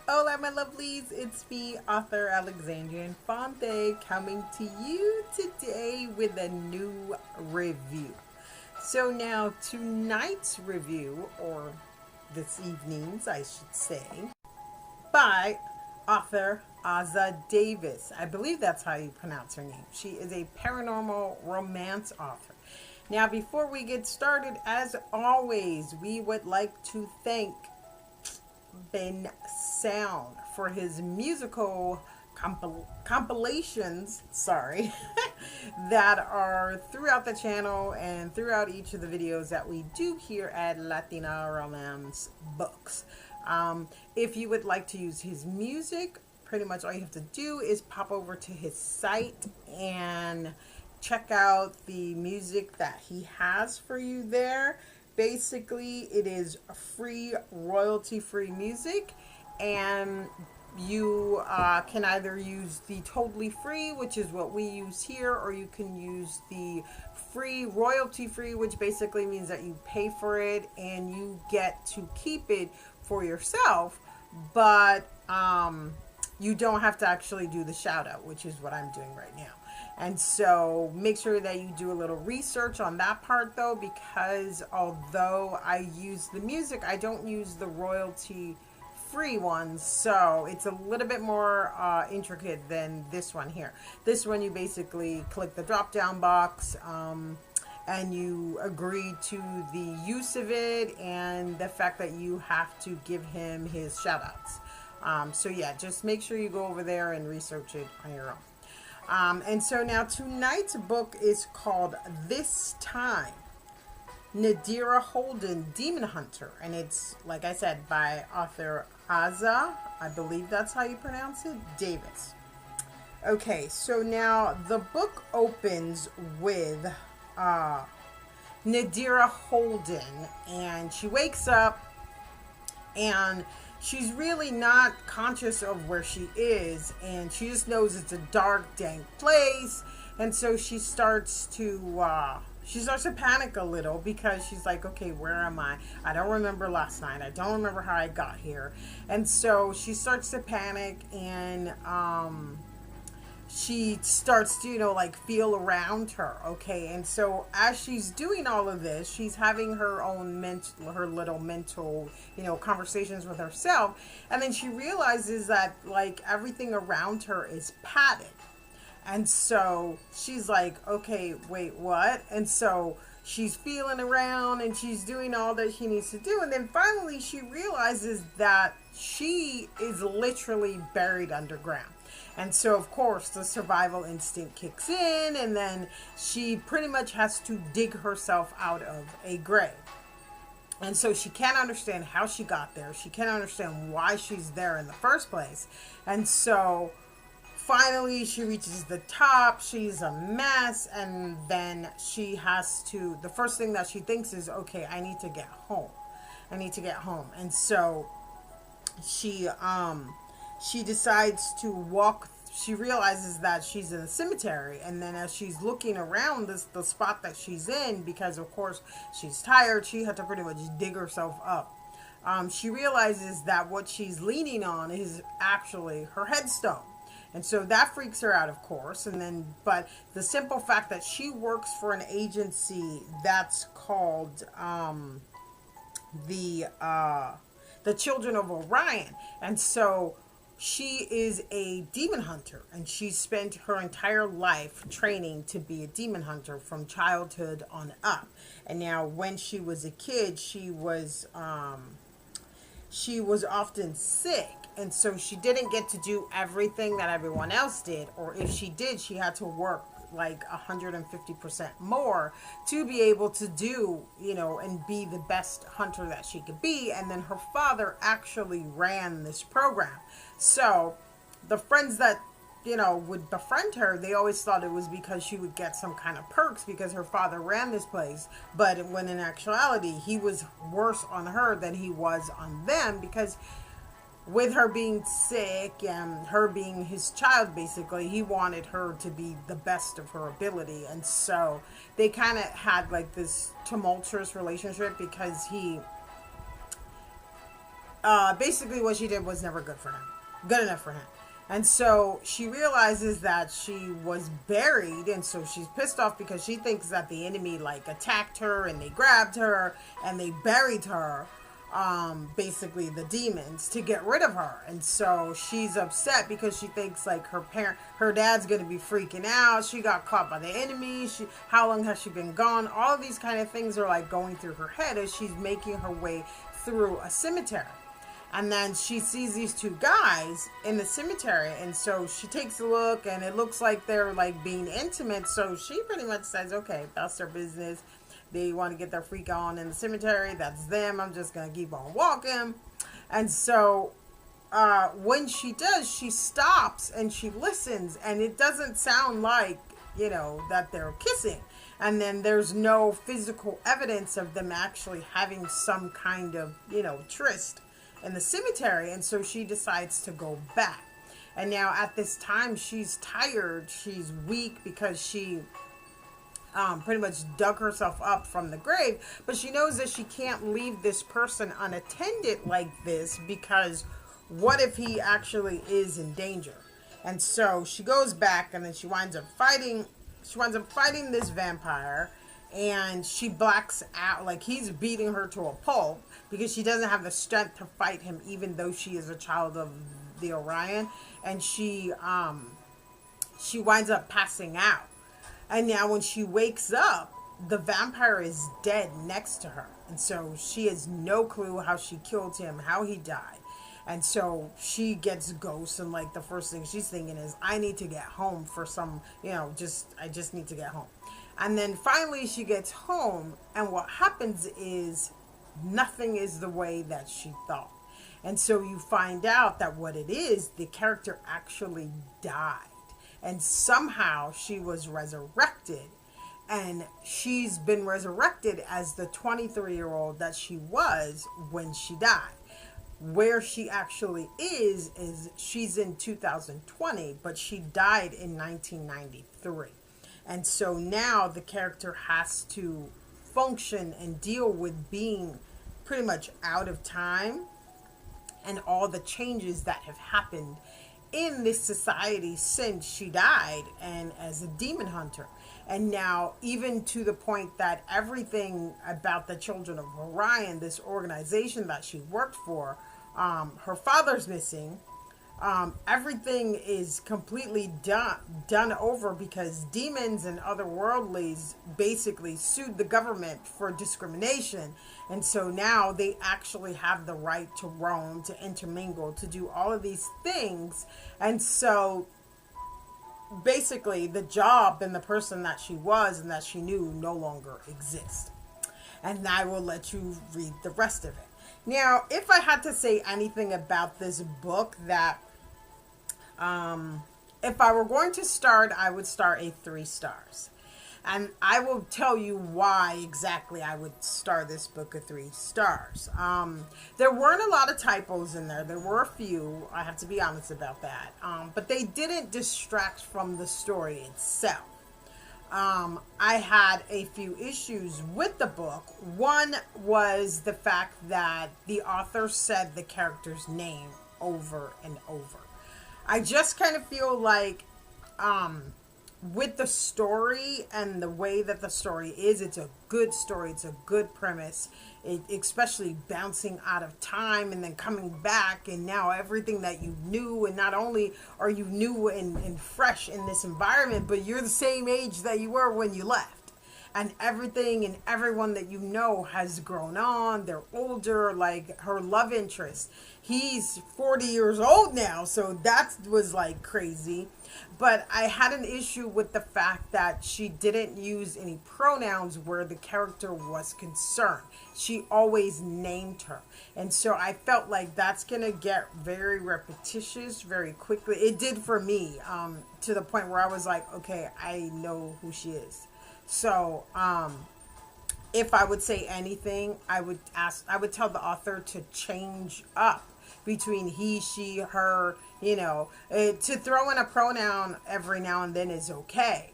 Hola, my lovelies. It's me, author Alexandria Infante, coming to you today with a new review. So, now tonight's review, or this evening's, I should say, by author Azaaa Davis. I believe that's how you pronounce her name. She is a paranormal romance author. Now, before we get started, as always, we would like to thank Ben Sound for his musical compilations, sorry, that are throughout the channel and throughout each of the videos that we do here at Latina Romance Books. If you would like to use his music, pretty much all you have to do is pop over to his site and check out the music that he has for you there. Basically, it is free, royalty free music, and you can either use the totally free, which is what we use here, or you can use the free, royalty free, which basically means that you pay for it and you get to keep it for yourself, but you don't have to actually do the shout out, which is what I'm doing right now. And so make sure that you do a little research on that part, though, because although I use the music, I don't use the royalty free ones, so it's a little bit more intricate than this one here. This one, you basically click the drop down box and you agree to the use of it and the fact that you have to give him his shout outs. So yeah, just make sure you go over there and research it on your own. And so now tonight's book is called This Time, Nadira Holden, Demon Hunter. And it's, like I said, by author Azaaa, I believe that's how you pronounce it, Davis. Okay, so now the book opens with Nadira Holden, and she wakes up and she's really not conscious of where she is, and she just knows it's a dark, dank place. And so she starts to panic a little, because she's like, okay, where am I don't remember last night, I don't remember how I got here. And so she starts to panic, and she starts to, like, feel around her. Okay, and so as she's doing all of this, she's having her own her little mental, conversations with herself. And then she realizes that, like, everything around her is padded. And so she's like, okay, wait, what? And so she's feeling around and she's doing all that she needs to do. And then finally she realizes that she is literally buried underground. And so, of course, the survival instinct kicks in, and then she pretty much has to dig herself out of a grave. And so she can't understand how she got there. She can't understand why she's there in the first place. And so finally she reaches the top. She's a mess. And then she has to, the first thing that she thinks is, okay, I need to get home. I need to get home. And so she decides to walk. She realizes that she's in a cemetery, and then as she's looking around the spot that she's in, because of course she's tired, she had to pretty much dig herself up. She realizes that what she's leaning on is actually her headstone. And so that freaks her out, of course. And then, but the simple fact that she works for an agency that's called the Children of Orion. And so she is a demon hunter, and she spent her entire life training to be a demon hunter from childhood on up. And now when she was a kid, she was often sick, and so she didn't get to do everything that everyone else did, or if she did, she had to work like 150% more to be able to do, and be the best hunter that she could be. And then her father actually ran this program. So the friends that, would befriend her, they always thought it was because she would get some kind of perks because her father ran this place. But when in actuality, he was worse on her than he was on them, because with her being sick and her being his child, basically, he wanted her to be the best of her ability. And so they kind of had like this tumultuous relationship, because basically what she did was never good enough for him. And so she realizes that she was buried, and so she's pissed off because she thinks that the enemy like attacked her and they grabbed her and they buried her, basically the demons, to get rid of her. And so she's upset because she thinks like her dad's gonna be freaking out. She got caught by the enemy. How long has she been gone? All of these kind of things are like going through her head as she's making her way through a cemetery. And then she sees these two guys in the cemetery, and so she takes a look, and it looks like they're like being intimate. So she pretty much says, okay, that's their business. They want to get their freak on in the cemetery. That's them. I'm just going to keep on walking. And so when she does, she stops and she listens, and it doesn't sound like, that they're kissing. And then there's no physical evidence of them actually having some kind of, tryst in the cemetery. And so she decides to go back. And now at this time, she's tired. She's weak because she pretty much dug herself up from the grave, but she knows that she can't leave this person unattended like this, because what if he actually is in danger? And so she goes back, and then she winds up fighting this vampire, and she blacks out, like he's beating her to a pulp because she doesn't have the strength to fight him, even though she is a child of the Orion. And she winds up passing out. And now when she wakes up, the vampire is dead next to her. And so she has no clue how she killed him, how he died. And so she gets ghosts, and like the first thing she's thinking is, I need to get home for some, I just need to get home. And then finally she gets home, and what happens is nothing is the way that she thought. And so you find out that what it is, the character actually died. And somehow she was resurrected, and she's been resurrected as the 23-year-old that she was when she died. Where she actually is she's in 2020, but she died in 1993. And so now the character has to function and deal with being pretty much out of time and all the changes that have happened in this society since she died, and as a demon hunter. And now even to the point that everything about the Children of Orion, this organization that she worked for, her father's missing. Everything is completely done over because demons and otherworldlies basically sued the government for discrimination. And so now they actually have the right to roam, to intermingle, to do all of these things. And so basically the job and the person that she was and that she knew no longer exists. And I will let you read the rest of it. Now, if I had to say anything about this book that, if I were going to start, I would start a 3 stars. And I will tell you why exactly I would star this book a 3 stars. There weren't a lot of typos in there. There were a few. I have to be honest about that. But they didn't distract from the story itself. I had a few issues with the book. One was the fact that the author said the character's name over and over. I just kind of feel like with the story and the way that the story is, it's a good story. It's a good premise. Especially bouncing out of time and then coming back, and now everything that you knew, and not only are you new and fresh in this environment, but you're the same age that you were when you left. And everything and everyone that you know has grown on. They're older, like her love interest. He's 40 years old now, so that was like crazy. But I had an issue with the fact that she didn't use any pronouns where the character was concerned. She always named her. And so I felt like that's going to get very repetitious very quickly. It did for me, to the point where I was like, okay, I know who she is. So, if I would say anything, I would tell the author to change up between he, she, her, to throw in a pronoun every now and then is okay.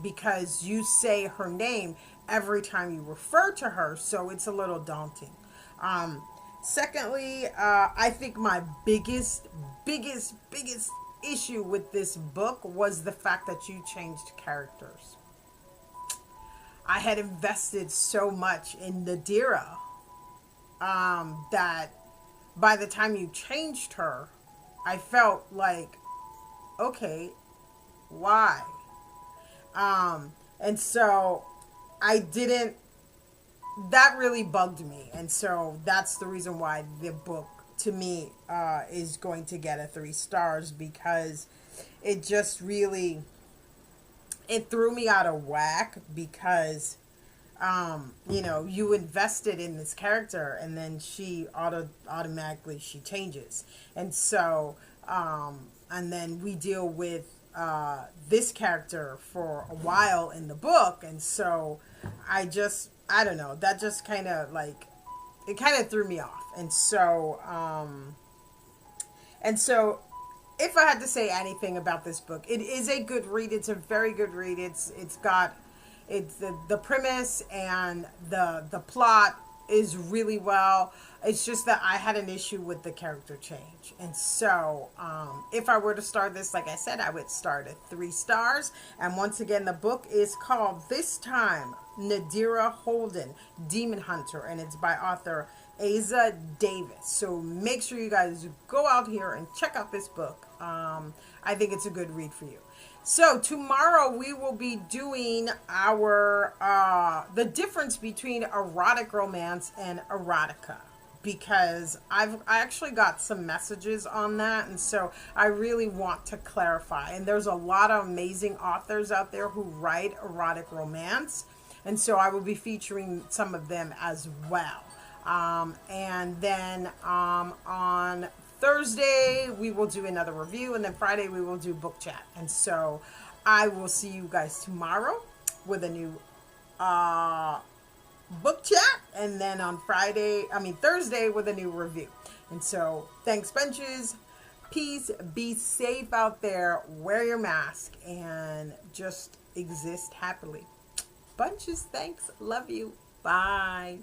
Because you say her name every time you refer to her, so it's a little daunting. Secondly, I think my biggest issue with this book was the fact that you changed characters. I had invested so much in Nadira, that by the time you changed her, I felt like, okay, why? And so I didn't, that really bugged me. And so that's the reason why the book, to me, is going to get a 3 stars, because it just really, it threw me out of whack, because you invested in this character, and then she automatically she changes. And so and then we deal with this character for a while in the book. And so I don't know, that just kind of like, it kind of threw me off. And so if I had to say anything about this book, it is a good read. It's a very good read. It's got, it's the premise and the plot is really well. It's just that I had an issue with the character change. And so if I were to start this, like I said, I would start at 3 stars. And once again, the book is called This Time Nadira Holden, Demon Hunter, and it's by author Azaaa Davis. So make sure you guys go out here and check out this book. I think it's a good read for you. So tomorrow we will be doing our the difference between erotic romance and erotica, because I actually got some messages on that, and so I really want to clarify. And there's a lot of amazing authors out there who write erotic romance, and so I will be featuring some of them as well. And then on Thursday we will do another review, and then Friday we will do book chat. And so I will see you guys tomorrow with a new book chat, and then on Thursday with a new review. And so thanks, benches. Peace. Be safe out there. Wear your mask and just exist happily. Bunches, thanks. Love you. Bye.